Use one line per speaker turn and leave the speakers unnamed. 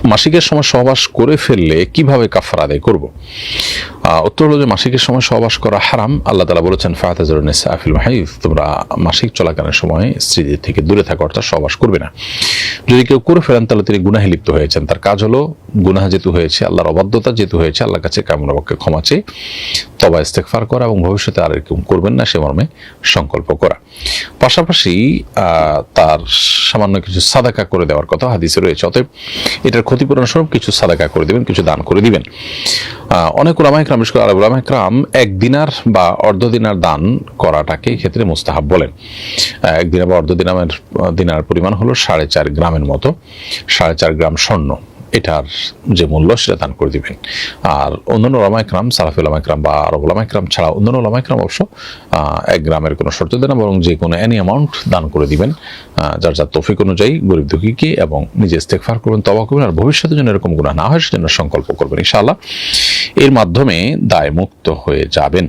মাসিকের সময় সহবাস করে ফেললে কিভাবে কাফারা আদায় করব? উত্তর হলো যে মাসিকের সময় সহবাস করা হারাম। আল্লাহ তাআলা বলেছেন ফাতাযুরুন নিসা ফিল মাহিদ, তোমরা মাসিক চলাকালীন সময় স্ত্রীদের থেকে দূরে থাকো, অর্থাৎ সহবাস করবে না। যদি কেউ করে ফেলেন তাহলে তিনি গুনাহে লিপ্ত হয়েছেন। তার কাজ হলো গুনাহ যেহেতু হয়েছে, আল্লাহর অবাধ্যতা যেহেতু হয়েছে, আল্লাহর কাছে কামনা পক্ষে ক্ষমা চেয়ে তওবা ইস্তেগফার করা এবং ভবিষ্যতে আর এরকম করবেন না সে মর্মে সংকল্প করা। পাশাপাশি তার সামান্য কিছু সাদাকা করে দেওয়ার কথা হাদিসে রয়েছে। অতএব এটার ক্ষতিপূরণ স্বরূপ কিছু সাদাকা করে দিবেন, কিছু দান করে দিবেন। অনেক উলামায়ে কেরাম, বিশেষ করে আরব উলামায়ে কেরাম 1 দিনার বা অর্ধ দিনার দান করাটাকে এই ক্ষেত্রে মুস্তাহাব বলেন। 1 দিনার বা অর্ধ দিনার পরিমাণ হলো 4.5 গ্রামের মতো, 4.5 গ্রাম স্বর্ণ, এটার যে মূল্য সেটা দান করে দিবেন। আর অন্যান্য উলামায়ে কেরাম, সালাফি উলামায়ে কেরাম বা আরব উলামায়ে কেরাম ছাড়া অন্যান্য উলামায়ে কেরাম অবশ্য 1 গ্রামের কোনো শর্ত দেন না, বরং যে কোনো এনি অ্যামাউন্ট দান করে দিবেন যার যার তৌফিক অনুযায়ী গরিব দুঃখীকে, এবং নিজে ইস্তেগফার করবেন, তওবা করবেন, আর ভবিষ্যতে যেন এরকম গুনাহ না হয় সেজন্য সংকল্প করবেন। ইনশাআল্লাহ এর মাধ্যমে দায় মুক্ত হয়ে যাবেন।